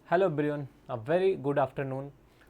Hello everyone, a very good afternoon.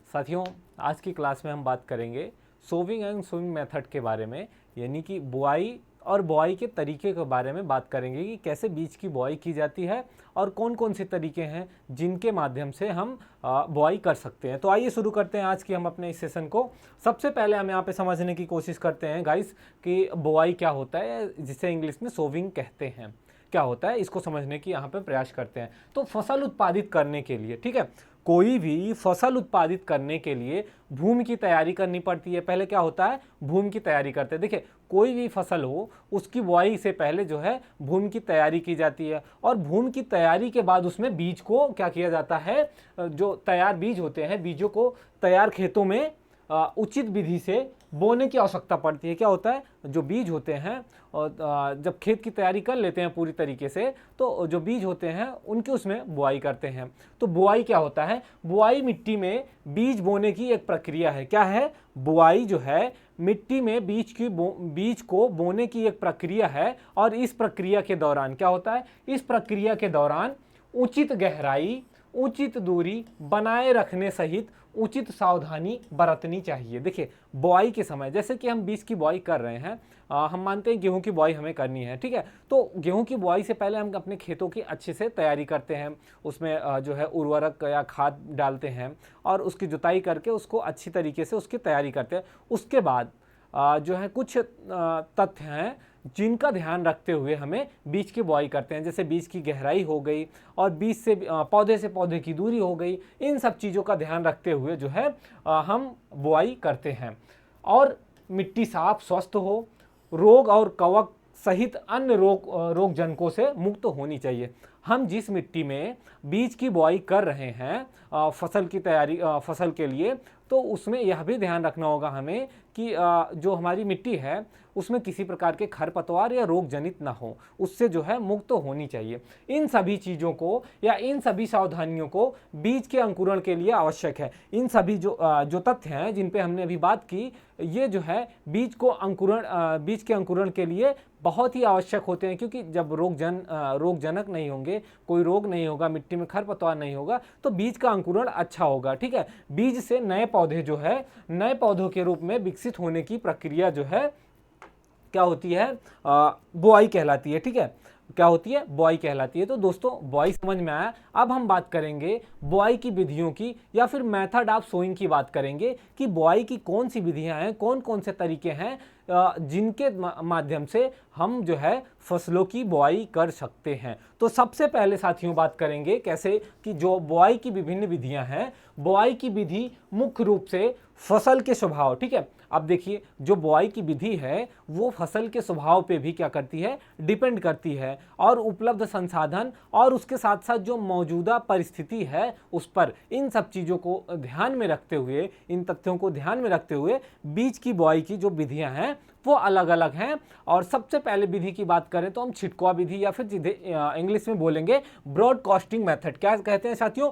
साथियों, आज की क्लास में हम बात करेंगे सोविंग एंड सोइंग मेथड के बारे में, यानी कि बुआई और बुआई के तरीके के बारे में बात करेंगे कि कैसे बीज की बुआई की जाती है और कौन कौन से तरीके हैं जिनके माध्यम से हम बुआई कर सकते हैं। तो आइए शुरू करते हैं आज की हम अपने इस सेशन को। सबसे पहले हम यहाँ पे समझने की कोशिश करते हैं गाइस कि बुआई क्या होता है, जिसे इंग्लिश में सोविंग कहते हैं। क्या होता है इसको समझने की यहाँ पे प्रयास करते हैं। तो फसल उत्पादित करने के लिए, ठीक है, कोई भी फसल उत्पादित करने के लिए भूमि की तैयारी करनी पड़ती है। पहले क्या होता है, भूमि की तैयारी करते हैं। देखिए, कोई भी फसल हो उसकी बुआई से पहले जो है भूमि की तैयारी की जाती है, और भूमि की तैयारी के बाद उसमें बीज को क्या किया जाता है, जो तैयार बीज होते हैं, बीजों को तैयार खेतों में उचित विधि से बोने की आवश्यकता पड़ती है। क्या होता है, जो बीज होते हैं और जब खेत की तैयारी कर लेते हैं पूरी तरीके से, तो जो बीज होते हैं उनकी उसमें बुआई करते हैं। तो बुआई क्या होता है, बुआई मिट्टी में बीज बोने की एक प्रक्रिया है। क्या है, बुआई जो है मिट्टी में बीज को बोने की एक प्रक्रिया है। और इस प्रक्रिया के दौरान क्या होता है, इस प्रक्रिया के दौरान उचित गहराई, उचित दूरी बनाए रखने सहित उचित सावधानी बरतनी चाहिए। देखिए, बुआई के समय जैसे कि हम बीज की बुआई कर रहे हैं, हम मानते हैं गेहूं की बुआई हमें करनी है, ठीक है। तो गेहूं की बुआई से पहले हम अपने खेतों की अच्छे से तैयारी करते हैं, उसमें जो है उर्वरक या खाद डालते हैं और उसकी जुताई करके उसको अच्छी तरीके से उसकी तैयारी करते हैं। उसके बाद जो है कुछ तथ्य हैं जिनका ध्यान रखते हुए हमें बीज की बुआई करते हैं, जैसे बीज की गहराई हो गई और बीज से पौधे से पौधे की दूरी हो गई। इन सब चीज़ों का ध्यान रखते हुए जो है हम बुआई करते हैं। और मिट्टी साफ स्वस्थ हो, रोग और कवक सहित अन्य रोग जनकों से मुक्त होनी चाहिए। हम जिस मिट्टी में बीज की बुआई कर रहे हैं फसल की तैयारी फसल के लिए, तो उसमें यह भी ध्यान रखना होगा हमें कि जो हमारी मिट्टी है उसमें किसी प्रकार के खरपतवार या रोग जनित ना हो, उससे जो है मुक्त होनी चाहिए। इन सभी चीज़ों को या इन सभी सावधानियों को बीज के अंकुरण के लिए आवश्यक है। इन सभी जो तथ्य हैं जिन पे हमने अभी बात की, ये जो है बीज के अंकुरण के लिए बहुत ही आवश्यक होते हैं, क्योंकि जब रोगजनक नहीं होंगे, कोई रोग नहीं होगा, मिट्टी में खरपतवार नहीं होगा, तो बीज का अंकुरण अच्छा होगा, ठीक है। बीज से नए पौधे जो है नए पौधों के रूप में विकसित होने की प्रक्रिया जो है क्या होती है, बुआई कहलाती है, ठीक है। क्या होती है, बुआई कहलाती है। तो दोस्तों, बुआई समझ में आया। अब हम बात करेंगे बुआई की विधियों की, या फिर मेथड ऑफ सोइंग की बात करेंगे कि बुआई की कौन सी विधियां हैं, कौन कौन से तरीके हैं जिनके माध्यम से हम जो है फसलों की बुआई कर सकते हैं। तो सबसे पहले साथियों बात करेंगे कैसे कि जो बुआई की विभिन्न विधियां हैं, बुआई की विधि मुख्य रूप से फसल के स्वभाव, ठीक है। अब देखिए, जो बुआई की विधि है वो फसल के स्वभाव पे भी क्या करती है, डिपेंड करती है, और उपलब्ध संसाधन और उसके साथ साथ जो मौजूदा परिस्थिति है उस पर। इन सब चीज़ों को ध्यान में रखते हुए, इन तथ्यों को ध्यान में रखते हुए बीज की बुआई की जो विधियां हैं वो अलग अलग हैं। और सबसे पहले विधि की बात करें तो हम छिटकुआ विधि, या फिर इंग्लिश में बोलेंगे ब्रॉडकास्टिंग मेथड। क्या कहते हैं साथियों,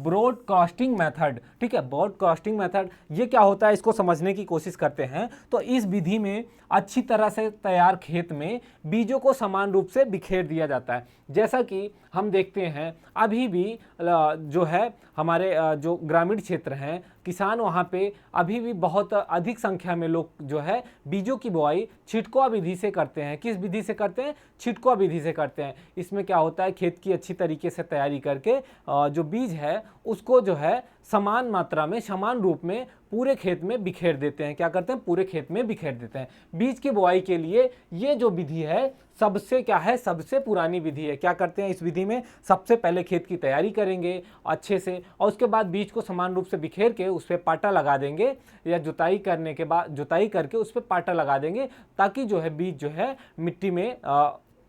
ब्रॉडकास्टिंग मेथड, ठीक है। ब्रॉडकास्टिंग मेथड ये क्या होता है, इसको समझने की कोशिश करते हैं। तो इस विधि में अच्छी तरह से तैयार खेत में बीजों को समान रूप से बिखेर दिया जाता है। जैसा कि हम देखते हैं अभी भी जो है हमारे जो ग्रामीण क्षेत्र हैं, किसान वहाँ पे अभी भी बहुत अधिक संख्या में लोग जो है बीजों की बुआई छिटकुआ विधि से करते हैं। किस विधि से करते हैं, छिटकुआ विधि से करते हैं। इसमें क्या होता है, खेत की अच्छी तरीके से तैयारी करके जो बीज है उसको जो है समान मात्रा में, समान रूप में पूरे खेत में बिखेर देते हैं। क्या करते हैं, पूरे खेत में बिखेर देते हैं। बीज की बुआई के लिए ये जो विधि है सबसे क्या है, सबसे पुरानी विधि है। क्या करते हैं इस विधि में, सबसे पहले खेत की तैयारी करेंगे अच्छे से, और उसके बाद बीज को समान रूप से बिखेर के उस पर पाटा लगा देंगे, या जुताई करने के बाद जुताई करके उस पर पाटा लगा देंगे, ताकि जो है बीज जो है मिट्टी में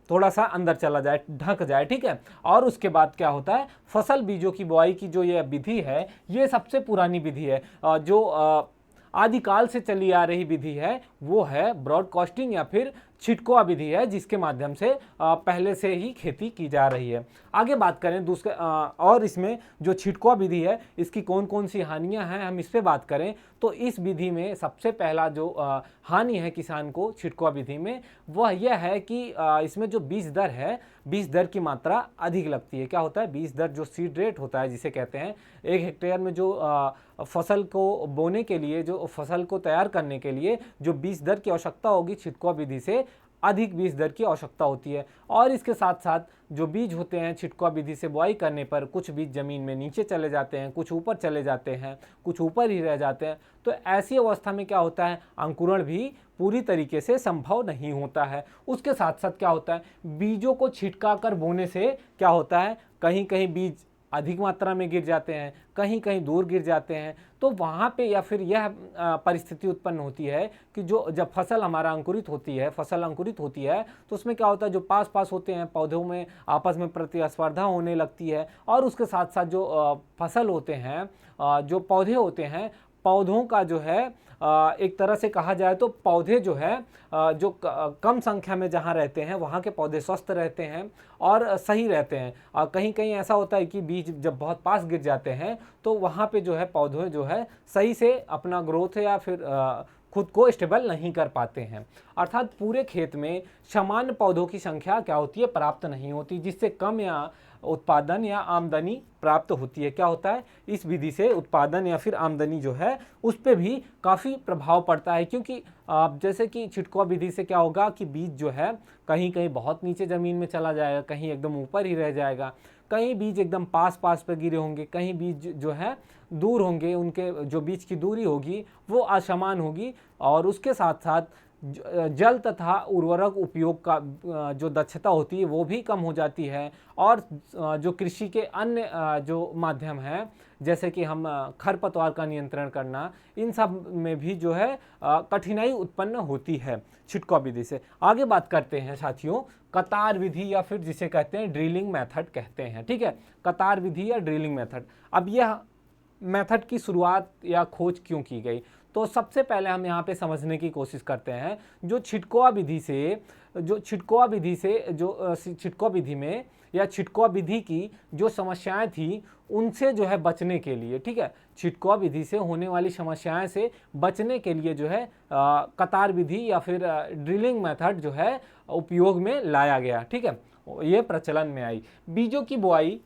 थोड़ा सा अंदर चला जाए, ढक जाए, ठीक है। और उसके बाद क्या होता है, फसल बीजों की बुआई की जो ये विधि है ये सबसे पुरानी विधि है। जो आदिकाल से चली आ रही विधि है वो है ब्रॉडकास्टिंग या फिर छिटकुआ विधि है जिसके माध्यम से पहले से ही खेती की जा रही है। आगे बात करें दूसरे और इसमें जो छिटकुआ विधि है इसकी कौन कौन सी हानियां हैं, हम इस पे बात करें तो इस विधि में सबसे पहला जो हानि है किसान को छिटकुआ विधि में वह यह है कि इसमें जो बीज दर है, बीज दर की मात्रा अधिक लगती है। क्या होता है, बीज दर जो सीड रेट होता है जिसे कहते हैं, 1 हेक्टेयर में जो फसल को बोने के लिए, जो फसल को तैयार करने के लिए जो बीज दर की आवश्यकता होगी छिटकुआ विधि से अधिक बीज दर की आवश्यकता होती है। और इसके साथ साथ जो बीज होते हैं छिटकुआ विधि से बुआई करने पर कुछ बीज जमीन में नीचे चले जाते हैं, कुछ ऊपर चले जाते हैं, कुछ ऊपर ही रह जाते हैं। तो ऐसी अवस्था में क्या होता है, अंकुरण भी पूरी तरीके से संभव नहीं होता है। उसके साथ साथ क्या होता है, बीजों को छिटका कर बोने से क्या होता है, कहीं कहीं बीज अधिक मात्रा में गिर जाते हैं, कहीं कहीं दूर गिर जाते हैं। तो वहाँ पे या फिर यह परिस्थिति उत्पन्न होती है कि जो जब फसल हमारा अंकुरित होती है, फसल अंकुरित होती है तो उसमें क्या होता है, जो पास पास होते हैं पौधों में आपस में प्रतिस्पर्धा होने लगती है। और उसके साथ साथ जो फसल होते हैं, जो पौधे होते हैं, पौधों का जो है एक तरह से कहा जाए तो पौधे जो है जो कम संख्या में जहाँ रहते हैं वहाँ के पौधे स्वस्थ रहते हैं और सही रहते हैं। कहीं कहीं ऐसा होता है कि बीज जब बहुत पास गिर जाते हैं तो वहाँ पे जो है पौधे जो है सही से अपना ग्रोथ या फिर खुद को स्टेबल नहीं कर पाते हैं। अर्थात पूरे खेत में समान पौधों की संख्या क्या होती है, प्राप्त नहीं होती, जिससे कम या उत्पादन या आमदनी प्राप्त होती है। क्या होता है, इस विधि से उत्पादन या फिर आमदनी जो है उस पर भी काफ़ी प्रभाव पड़ता है। क्योंकि जैसे कि छिटकुआ विधि से क्या होगा कि बीज जो है कहीं कहीं बहुत नीचे ज़मीन में चला जाएगा, कहीं एकदम ऊपर ही रह जाएगा, कहीं बीज एकदम पास पास पे गिरे होंगे, कहीं बीज जो है दूर होंगे, उनके जो बीज की दूरी होगी वो असमान होगी। और उसके साथ साथ जल तथा उर्वरक उपयोग का जो दक्षता होती है वो भी कम हो जाती है। और जो कृषि के अन्य जो माध्यम हैं जैसे कि हम खरपतवार का नियंत्रण करना, इन सब में भी जो है कठिनाई उत्पन्न होती है छिटकुआ विधि से। आगे बात करते हैं साथियों कतार विधि या फिर जिसे कहते हैं ड्रिलिंग मेथड कहते हैं। ठीक है, कतार विधि या ड्रिलिंग मेथड। अब यह मेथड की शुरुआत या खोज क्यों की गई, तो सबसे पहले हम यहाँ पे समझने की कोशिश करते हैं जो छिटकुआ विधि में या छिटकुआ विधि की जो समस्याएं थी उनसे जो है बचने के लिए, ठीक है, छिटकुआ विधि से होने वाली समस्याएं से बचने के लिए जो है कतार विधि या फिर ड्रिलिंग मेथड जो है उपयोग में लाया गया। ठीक है, ये प्रचलन में आई। बीजों की बुआई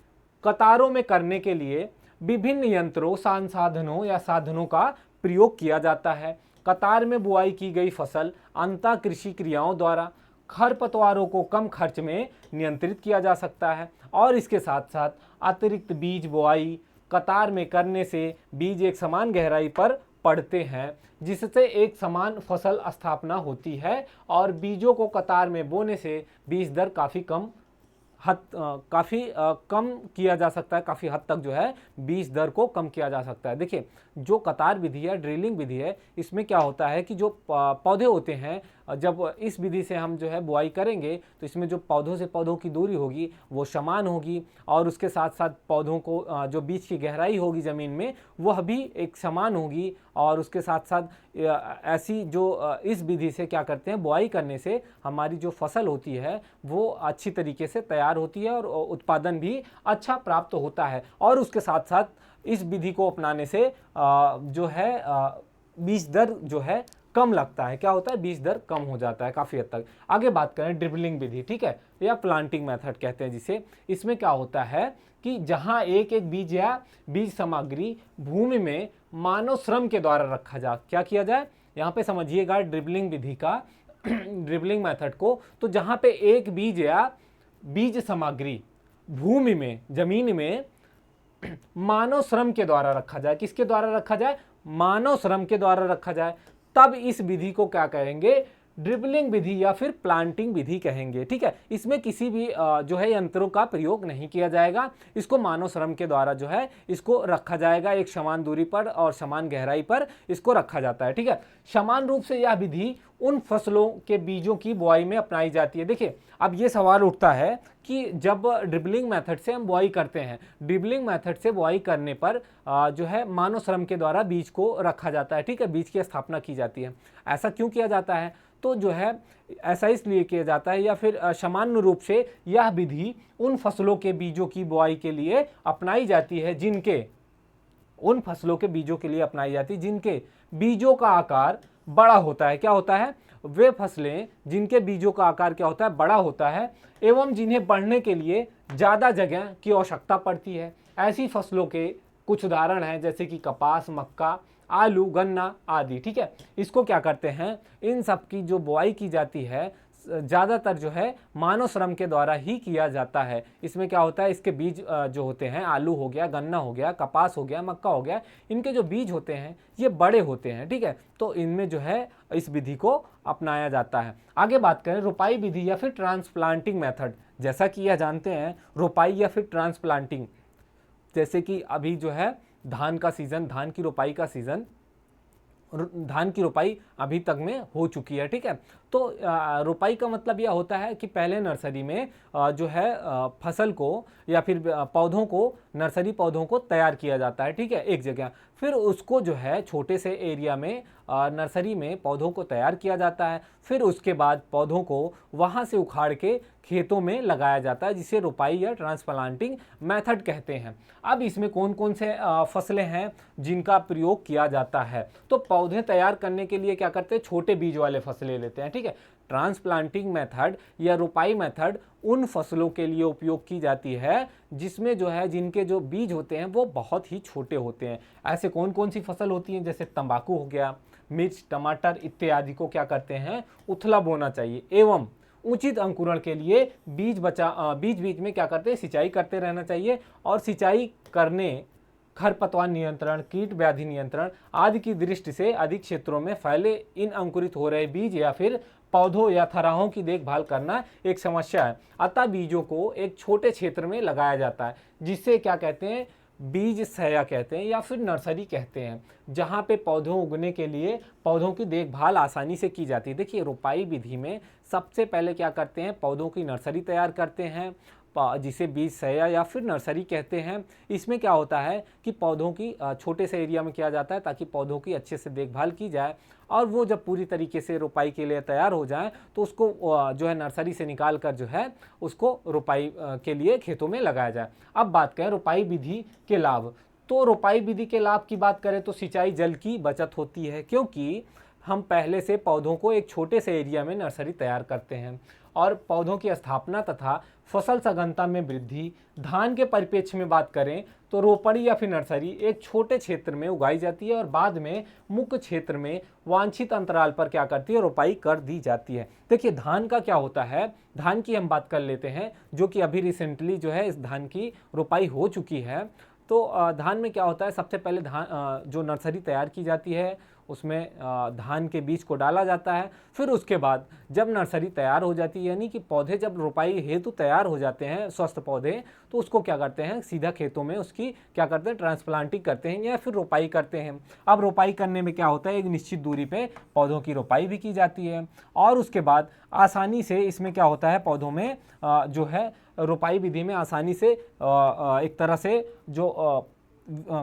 कतारों में करने के लिए विभिन्न यंत्रों, संसाधनों या साधनों का प्रयोग किया जाता है। कतार में बुआई की गई फसल अंतः कृषि क्रियाओं द्वारा खरपतवारों को कम खर्च में नियंत्रित किया जा सकता है। और इसके साथ साथ अतिरिक्त बीज बुआई कतार में करने से बीज एक समान गहराई पर पड़ते हैं जिससे एक समान फसल स्थापना होती है। और बीजों को कतार में बोने से बीज दर काफ़ी कम किया जा सकता है, काफ़ी हद तक जो है बीज दर को कम किया जा सकता है। देखिए जो कतार विधि है, ड्रिलिंग विधि है, इसमें क्या होता है कि जो पौधे होते हैं, जब इस विधि से हम जो है बुआई करेंगे तो इसमें जो पौधों से पौधों की दूरी होगी वो समान होगी। और उसके साथ साथ पौधों को जो बीज की गहराई होगी ज़मीन में वह भी एक समान होगी। और उसके साथ साथ ऐसी जो इस विधि से क्या करते हैं, बुआई करने से हमारी जो फसल होती है वो अच्छी तरीके से तैयार होती है और उत्पादन भी अच्छा प्राप्त होता है। और उसके साथ साथ इस विधि को अपनाने से जो है बीज दर जो है कम लगता है। क्या होता है, बीज दर कम हो जाता है काफ़ी हद तक। आगे बात करें ड्रिबलिंग विधि, ठीक है, या प्लांटिंग मेथड कहते हैं जिसे। इसमें क्या होता है कि जहां एक एक बीज या बीज सामग्री भूमि में मानव श्रम के द्वारा रखा जाए, क्या किया जाए, यहाँ पे समझिएगा ड्रिबलिंग विधि का ड्रिबलिंग मेथड को। तो जहां पे एक बीज या बीज सामग्री भूमि में, जमीन में मानव श्रम के द्वारा रखा जाए, किसके द्वारा रखा जाए, मानव श्रम के द्वारा रखा जाए, तब इस विधि को क्या कहेंगे, ड्रिबलिंग विधि या फिर प्लांटिंग विधि कहेंगे। ठीक है, इसमें किसी भी जो है यंत्रों का प्रयोग नहीं किया जाएगा, इसको मानव श्रम के द्वारा जो है इसको रखा जाएगा, एक समान दूरी पर और समान गहराई पर इसको रखा जाता है। ठीक है, समान रूप से यह विधि उन फसलों के बीजों की बुआई में अपनाई जाती है। देखिए अब ये सवाल उठता है कि जब ड्रिबलिंग मेथड से हम बुआई करते हैं, ड्रिबलिंग मेथड से बुआई करने पर जो है मानव श्रम के द्वारा बीज को रखा जाता है, ठीक है, बीज की स्थापना की जाती है, ऐसा क्यों किया जाता है। तो जो है ऐसा इसलिए किया जाता है, या फिर सामान्य रूप से यह विधि उन फसलों के बीजों की बुआई के लिए अपनाई जाती है जिनके उन फसलों के बीजों के लिए अपनाई जाती है जिनके बीजों का आकार बड़ा होता है। क्या होता है? वे फसलें जिनके बीजों का आकार क्या होता है? बड़ा होता है, एवं जिन्हें बढ़ने के लिए ज़्यादा जगह की आवश्यकता पड़ती है। ऐसी फसलों के कुछ उदाहरण हैं जैसे कि कपास, मक्का, आलू, गन्ना आदि। ठीक है, इसको क्या करते हैं, इन सब की जो बुआई की जाती है ज़्यादातर जो है मानव श्रम के द्वारा ही किया जाता है। इसमें क्या होता है, इसके बीज जो होते हैं, आलू हो गया, गन्ना हो गया, कपास हो गया, मक्का हो गया, इनके जो बीज होते हैं ये बड़े होते हैं। ठीक है, तो इनमें जो है इस विधि को अपनाया जाता है। आगे बात करें रोपाई विधि या फिर ट्रांसप्लांटिंग मेथड। जैसा कि यह जानते हैं, रोपाई या फिर ट्रांसप्लांटिंग, जैसे कि अभी जो है धान का सीज़न, धान की रोपाई का सीज़न, धान की रोपाई अभी तक में हो चुकी है। ठीक है, तो रोपाई का मतलब यह होता है कि पहले नर्सरी में जो है फसल को या फिर पौधों को, नर्सरी पौधों को तैयार किया जाता है। ठीक है, एक जगह, फिर उसको जो है छोटे से एरिया में नर्सरी में पौधों को तैयार किया जाता है। फिर उसके बाद पौधों को वहाँ से उखाड़ के खेतों में लगाया जाता है, जिसे रोपाई या ट्रांसप्लांटिंग मेथड कहते हैं। अब इसमें कौन कौन से फसलें हैं जिनका प्रयोग किया जाता है? तो पौधे तैयार करने के लिए क्या करते हैं, छोटे बीज वाले फसलें लेते हैं। ठीक है, ट्रांसप्लांटिंग मेथड या रोपाई मेथड उन फसलों के लिए उपयोग की जाती है जिसमें जो है जिनके जो बीज होते हैं वो बहुत ही छोटे होते हैं। ऐसे कौन कौन सी फसल होती हैं, जैसे तंबाकू हो गया, मिर्च, टमाटर इत्यादि को क्या करते हैं, उथला बोना चाहिए, एवं उचित अंकुरण के लिए बीज बीच में क्या करते हैं, सिंचाई करते रहना चाहिए। और सिंचाई करने, खरपतवार नियंत्रण, कीट व्याधि नियंत्रण आदि की दृष्टि से अधिक क्षेत्रों में फैले इन अंकुरित हो रहे बीज या फिर पौधों या थराहों की देखभाल करना एक समस्या है। अतः बीजों को एक छोटे क्षेत्र में लगाया जाता है, जिससे क्या कहते हैं, बीज सया कहते हैं या फिर नर्सरी कहते हैं, जहाँ पे पौधों उगने के लिए पौधों की देखभाल आसानी से की जाती है। देखिए, रोपाई विधि में सबसे पहले क्या करते हैं, पौधों की नर्सरी तैयार करते हैं, जिसे बीज सया या फिर नर्सरी कहते हैं। इसमें क्या होता है कि पौधों की छोटे से एरिया में किया जाता है ताकि पौधों की अच्छे से देखभाल की जाए, और वो जब पूरी तरीके से रोपाई के लिए तैयार हो जाए तो उसको जो है नर्सरी से निकाल कर जो है उसको रोपाई के लिए खेतों में लगाया जाए। अब बात करें रोपाई विधि के लाभ। तो रोपाई विधि के लाभ की बात करें तो सिंचाई जल की बचत होती है, क्योंकि हम पहले से पौधों को एक छोटे से एरिया में नर्सरी तैयार करते हैं, और पौधों की स्थापना तथा फसल सघनता में वृद्धि। धान के परिप्रेक्ष्य में बात करें तो रोपड़ी या फिर नर्सरी एक छोटे क्षेत्र में उगाई जाती है और बाद में मुख्य क्षेत्र में वांछित अंतराल पर क्या करती है, रोपाई कर दी जाती है। देखिए, धान का क्या होता है, धान की हम बात कर लेते हैं, जो कि अभी रिसेंटली जो है इस धान की रोपाई हो चुकी है। तो धान में क्या होता है, सबसे पहले धान जो नर्सरी तैयार की जाती है उसमें धान के बीज को डाला जाता है। फिर उसके बाद जब नर्सरी तैयार हो जाती है, यानी कि पौधे जब रोपाई हेतु तैयार हो जाते हैं, स्वस्थ पौधे, तो उसको क्या करते हैं, सीधा खेतों में उसकी क्या करते हैं, ट्रांसप्लांटिंग करते हैं या फिर रोपाई करते हैं। अब रोपाई करने में क्या होता है, एक निश्चित दूरी पे पौधों की रोपाई भी की जाती है, और उसके बाद आसानी से इसमें क्या होता है, पौधों में जो है रोपाई विधि में आसानी से एक तरह से जो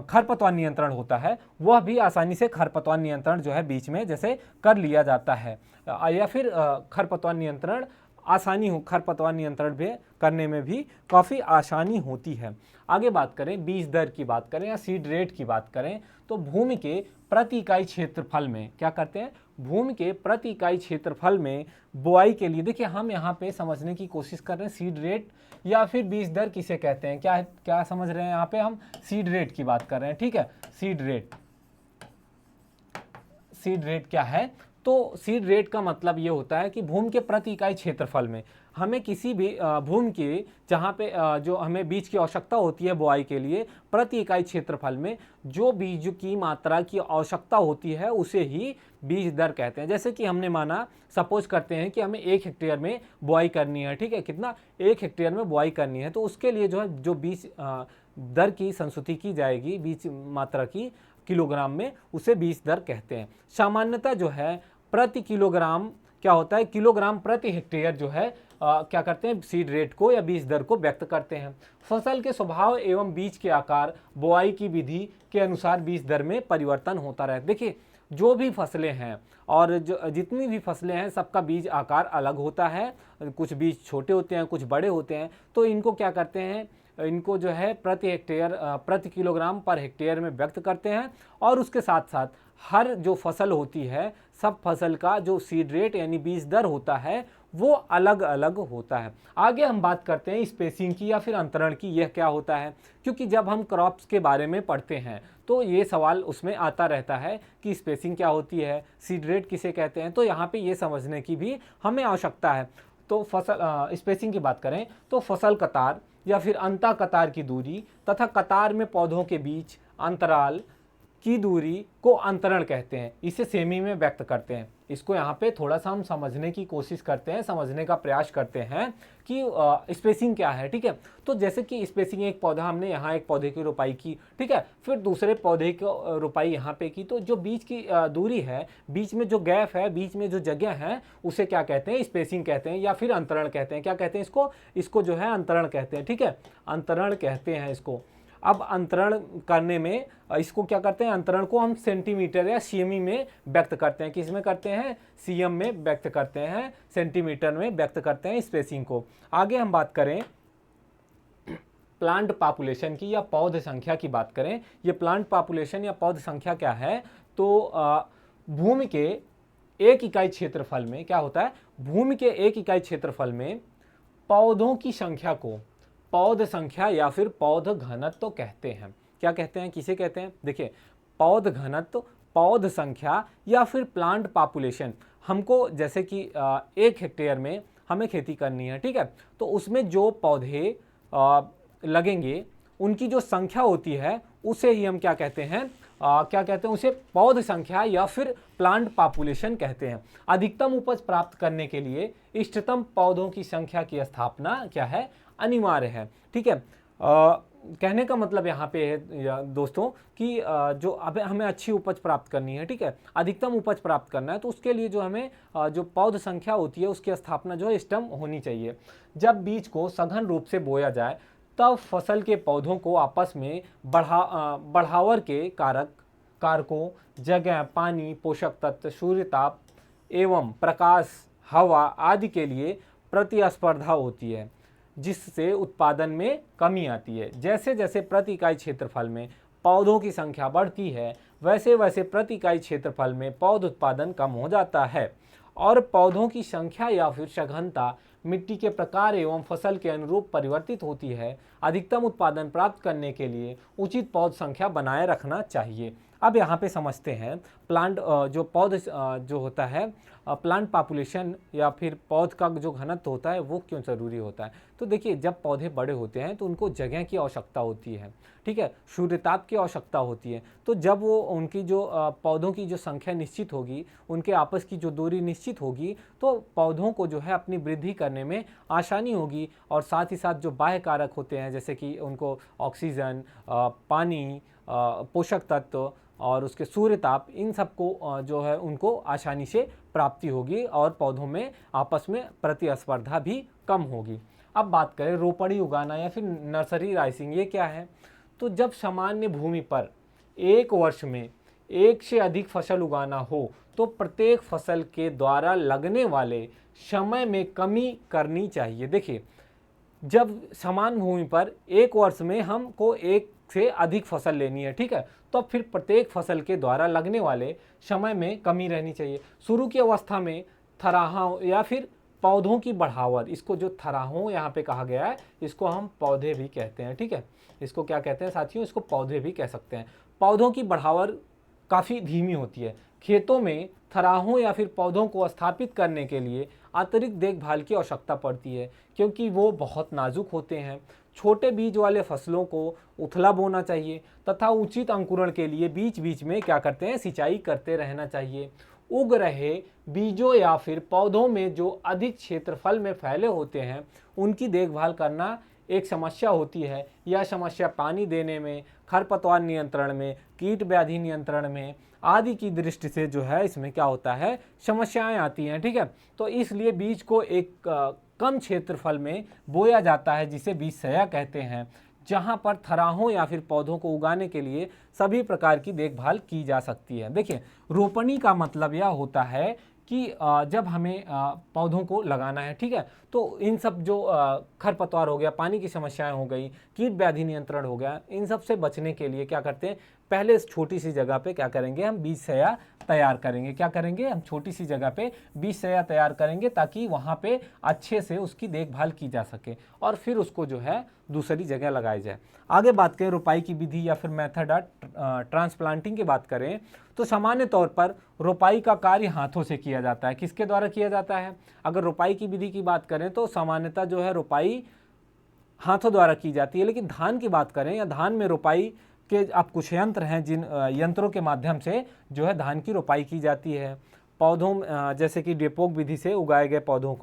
खरपतवार नियंत्रण होता है वह भी आसानी से खरपतवार नियंत्रण जो है बीच में जैसे कर लिया जाता है, या फिर खरपतवार नियंत्रण भी करने में भी काफ़ी आसानी होती है। आगे बात करें, बीज दर की बात करें या सीड रेट की बात करें, तो भूमि के प्रति इकाई क्षेत्रफल में क्या करते हैं, भूमि के प्रति इकाई क्षेत्रफल में बुआई के लिए, देखिए हम यहाँ पे समझने की कोशिश कर रहे हैं सीड रेट या फिर बीज दर किसे कहते हैं, क्या समझ रहे हैं, यहाँ पे हम सीड रेट की बात कर रहे हैं। ठीक है, सीड रेट क्या है, तो सीड रेट का मतलब ये होता है कि भूमि के प्रति इकाई क्षेत्रफल में हमें किसी भी भूमि के जहाँ पे जो हमें बीज की आवश्यकता होती है बुआई के लिए, प्रति इकाई क्षेत्रफल में जो बीज की मात्रा की आवश्यकता होती है उसे ही बीज दर कहते हैं। जैसे कि हमने माना, सपोज करते हैं कि हमें 1 हेक्टेयर में बुआई करनी है। ठीक है, कितना, 1 हेक्टेयर में बुआई करनी है, तो उसके लिए जो है जो बीज दर की संस्तुति की जाएगी, बीज मात्रा की किलोग्राम में, उसे बीज दर कहते हैं। सामान्यतः जो है प्रति किलोग्राम क्या होता है, किलोग्राम प्रति हेक्टेयर जो है क्या करते हैं, सीड रेट को या बीज दर को व्यक्त करते हैं। फसल के स्वभाव एवं बीज के आकार, बुआई की विधि के अनुसार बीज दर में परिवर्तन होता रहता है। देखिए, जो भी फसलें हैं और जो जितनी भी फसलें हैं सबका बीज आकार अलग होता है, कुछ बीज छोटे होते हैं, कुछ बड़े होते हैं। तो इनको क्या करते हैं, इनको जो है प्रति हेक्टेयर प्रति किलोग्राम पर हेक्टेयर में व्यक्त करते हैं। और उसके साथ साथ हर जो फसल होती है, सब फसल का जो सीड रेट यानी बीज दर होता है वो अलग अलग होता है। आगे हम बात करते हैं स्पेसिंग की या फिर अंतरण की, यह क्या होता है, क्योंकि जब हम क्रॉप्स के बारे में पढ़ते हैं तो ये सवाल उसमें आता रहता है कि स्पेसिंग क्या होती है, सीड रेट किसे कहते हैं। तो यहाँ पे ये समझने की भी हमें आवश्यकता है। तो फसल स्पेसिंग की बात करें तो फसल कतार या फिर अंतः कतार की दूरी तथा कतार में पौधों के बीच अंतराल की दूरी को अंतरण कहते हैं। इसे सेमी में व्यक्त करते हैं। इसको यहाँ पे थोड़ा सा हम समझने की कोशिश करते हैं, समझने का प्रयास करते हैं कि स्पेसिंग क्या है। ठीक है, तो जैसे कि स्पेसिंग, एक पौधा हमने यहाँ एक पौधे की रोपाई की, ठीक है, फिर दूसरे पौधे की रोपाई यहाँ पे की, तो जो बीच की दूरी है, बीच में जो गैप है, बीच में जो जगह है, उसे क्या कहते हैं, स्पेसिंग कहते हैं या फिर अंतरण कहते हैं। क्या कहते हैं इसको जो है अंतरण कहते हैं। ठीक है, अंतरण कहते हैं इसको। अब अंतरण करने में इसको क्या करते हैं, अंतरण को हम सेंटीमीटर या सीएम में व्यक्त करते हैं। किस में करते हैं, सीएम में व्यक्त करते हैं, सेंटीमीटर में व्यक्त करते हैं स्पेसिंग को। आगे हम बात करें प्लांट पॉपुलेशन की या पौध संख्या की बात करें। ये प्लांट पॉपुलेशन या पौध संख्या क्या है, तो भूमि के एक इकाई क्षेत्रफल में क्या होता है, भूमि के एक इकाई क्षेत्रफल में पौधों की संख्या को पौध संख्या या फिर पौध घनत्व कहते हैं। क्या कहते हैं, किसे कहते हैं, देखिए पौध घनत्व, पौध संख्या या फिर प्लांट पॉपुलेशन। हमको जैसे कि 1 हेक्टेयर में हमें खेती करनी है, ठीक है, तो उसमें जो पौधे लगेंगे उनकी जो संख्या होती है उसे ही हम क्या कहते हैं, क्या कहते हैं, उसे पौध संख्या या फिर प्लांट पॉपुलेशन कहते हैं। अधिकतम उपज प्राप्त करने के लिए इष्टतम पौधों की संख्या की स्थापना क्या है, अनिवार्य है। ठीक है, कहने का मतलब यहाँ पे है दोस्तों कि जो अब हमें अच्छी उपज प्राप्त करनी है, ठीक है, अधिकतम उपज प्राप्त करना है, तो उसके लिए जो हमें जो पौध संख्या होती है उसकी स्थापना जो है इष्टतम होनी चाहिए। जब बीज को सघन रूप से बोया जाए तब फसल के पौधों को आपस में बढ़ावर के कारकों जगह, पानी, पोषक तत्व, सूर्यताप एवं प्रकाश, हवा आदि के लिए प्रतिस्पर्धा होती है, जिससे उत्पादन में कमी आती है। जैसे जैसे प्रति इकाई क्षेत्रफल में पौधों की संख्या बढ़ती है वैसे वैसे प्रति इकाई क्षेत्रफल में पौध उत्पादन कम हो जाता है। और पौधों की संख्या या फिर सघनता मिट्टी के प्रकार एवं फसल के अनुरूप परिवर्तित होती है। अधिकतम उत्पादन प्राप्त करने के लिए उचित पौध संख्या बनाए रखना चाहिए। अब यहाँ पे समझते हैं प्लांट जो पौध जो होता है, प्लांट पॉपुलेशन या फिर पौध का जो घनत्व होता है वो क्यों ज़रूरी होता है। तो देखिए जब पौधे बड़े होते हैं तो उनको जगह की आवश्यकता होती है, ठीक है, सूर्यताप की आवश्यकता होती है। तो जब वो उनकी जो पौधों की जो संख्या निश्चित होगी, उनके आपस की जो दूरी निश्चित होगी, तो पौधों को जो है अपनी वृद्धि करने में आसानी होगी। और साथ ही साथ जो बाह्य कारक होते हैं जैसे कि उनको ऑक्सीजन, पानी, पोषक तत्व और उसके सूर्यताप, इन सबको जो है उनको आसानी से प्राप्ति होगी और पौधों में आपस में प्रतिस्पर्धा भी कम होगी। अब बात करें रोपड़ी उगाना या फिर नर्सरी राइसिंग, ये क्या है। तो जब सामान्य भूमि पर एक वर्ष में एक से अधिक फसल उगाना हो तो प्रत्येक फसल के द्वारा लगने वाले समय में कमी करनी चाहिए। देखिए जब समान भूमि पर एक वर्ष में हमको एक से अधिक फसल लेनी है, ठीक है, तो फिर प्रत्येक फसल के द्वारा लगने वाले समय में कमी रहनी चाहिए। शुरू की अवस्था में थराहों या फिर पौधों की बढ़ावट, इसको जो थराहों यहाँ पे कहा गया है इसको हम पौधे भी कहते हैं, ठीक है, इसको क्या कहते हैं साथियों, इसको पौधे भी कह सकते हैं। पौधों की बढ़ावट काफ़ी धीमी होती है। खेतों में थराहों या फिर पौधों को स्थापित करने के लिए अतिरिक्त देखभाल की आवश्यकता पड़ती है क्योंकि वो बहुत नाजुक होते हैं। छोटे बीज वाले फसलों को उथला बोना चाहिए तथा उचित अंकुरण के लिए बीच बीच में क्या करते हैं, सिंचाई करते रहना चाहिए। उग रहे बीजों या फिर पौधों में जो अधिक क्षेत्रफल में फैले होते हैं उनकी देखभाल करना एक समस्या होती है। यह समस्या पानी देने में, खरपतवार नियंत्रण में, कीट व्याधि नियंत्रण में आदि की दृष्टि से जो है इसमें क्या होता है, समस्याएं आती हैं, ठीक है। तो इसलिए बीज को एक कम क्षेत्रफल में बोया जाता है जिसे बीज सया कहते हैं। जहां पर थराहों या फिर पौधों को उगाने के लिए सभी प्रकार की देखभाल की जा सकती है। देखिए, रोपणी का मतलब यह होता है कि जब हमें पौधों को लगाना है, ठीक है, तो इन सब जो खरपतवार हो गया, पानी की समस्याएं हो गई, कीट व्याधि नियंत्रण हो गया, इन सब से बचने के लिए क्या करते हैं, पहले इस छोटी सी जगह पे क्या करेंगे, हम बीज सया तैयार करेंगे। क्या करेंगे, हम छोटी सी जगह पे बीज सया तैयार करेंगे ताकि वहाँ पे अच्छे से उसकी देखभाल की जा सके और फिर उसको जो है दूसरी जगह लगाई जाए। आगे बात करें रोपाई की विधि या फिर मेथड ऑफ ट्रांसप्लांटिंग की बात करें तो सामान्य तौर पर रोपाई का कार्य हाथों से किया जाता है। किसके द्वारा किया जाता है? अगर रोपाई की विधि की बात करें तो सामान्यतः जो है रोपाई हाथों द्वारा की जाती है, लेकिन धान की बात करें या धान में रोपाई के अब कुछ यंत्र हैं जिन यंत्रों के माध्यम से जो है धान की रोपाई की जाती है। पौधों जैसे कि डेपोक विधि से उगाए गए पौधों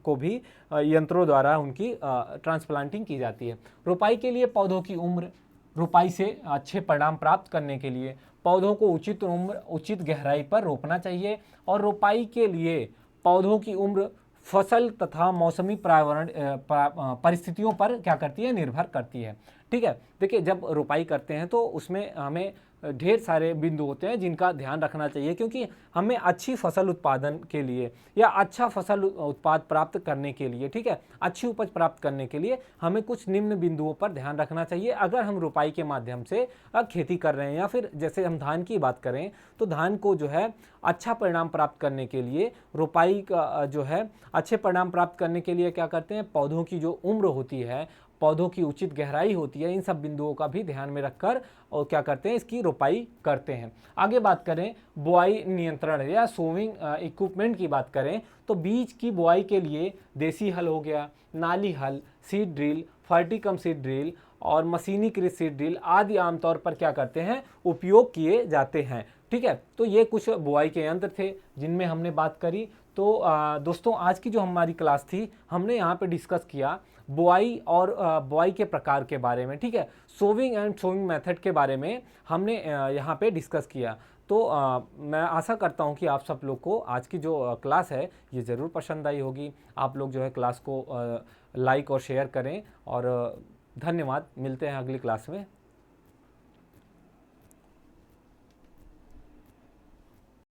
को भी यंत्रों द्वारा उनकी ट्रांसप्लांटिंग की जाती है। रोपाई के लिए पौधों की उम्र, रोपाई से अच्छे परिणाम प्राप्त करने के लिए पौधों को उचित उम्र, उचित गहराई पर रोपना चाहिए और रोपाई के लिए पौधों की उम्र फसल तथा मौसमी परिस्थितियों पर क्या करती है, निर्भर करती है। ठीक है, देखिए जब रोपाई करते हैं तो उसमें हमें ढेर सारे बिंदु होते हैं जिनका ध्यान रखना चाहिए, क्योंकि हमें अच्छी फसल उत्पादन के लिए या अच्छा फसल उत्पाद प्राप्त करने के लिए, ठीक है, अच्छी उपज प्राप्त करने के लिए हमें कुछ निम्न बिंदुओं पर ध्यान रखना चाहिए। अगर हम रोपाई के माध्यम से खेती कर रहे हैं या फिर जैसे हम धान की बात करें तो धान को जो है अच्छा परिणाम प्राप्त करने के लिए रोपाई का जो है अच्छे परिणाम प्राप्त करने के लिए क्या करते हैं, पौधों की जो उम्र होती है, पौधों की उचित गहराई होती है, इन सब बिंदुओं का भी ध्यान में रखकर और क्या करते हैं, इसकी रोपाई करते हैं। आगे बात करें बुआई नियंत्रण या सोविंग इक्विपमेंट की बात करें तो बीज की बुआई के लिए देसी हल हो गया, नाली हल, सीड ड्रिल, फर्टिकम सीड ड्रिल और मशीनीकृत सीड ड्रिल आदि आमतौर पर क्या करते हैं, उपयोग किए जाते हैं। ठीक है, तो ये कुछ बुआई के यंत्र थे जिनमें हमने बात करी। तो दोस्तों आज की जो हमारी क्लास थी हमने यहाँ पे डिस्कस किया बुआई और बुआई के प्रकार के बारे में, ठीक है, सोविंग एंड सोविंग मेथड के बारे में हमने यहाँ पे डिस्कस किया। तो मैं आशा करता हूँ कि आप सब लोग को आज की जो क्लास है ये ज़रूर पसंद आई होगी। आप लोग जो है क्लास को लाइक और शेयर करें और धन्यवाद। मिलते हैं अगली क्लास में।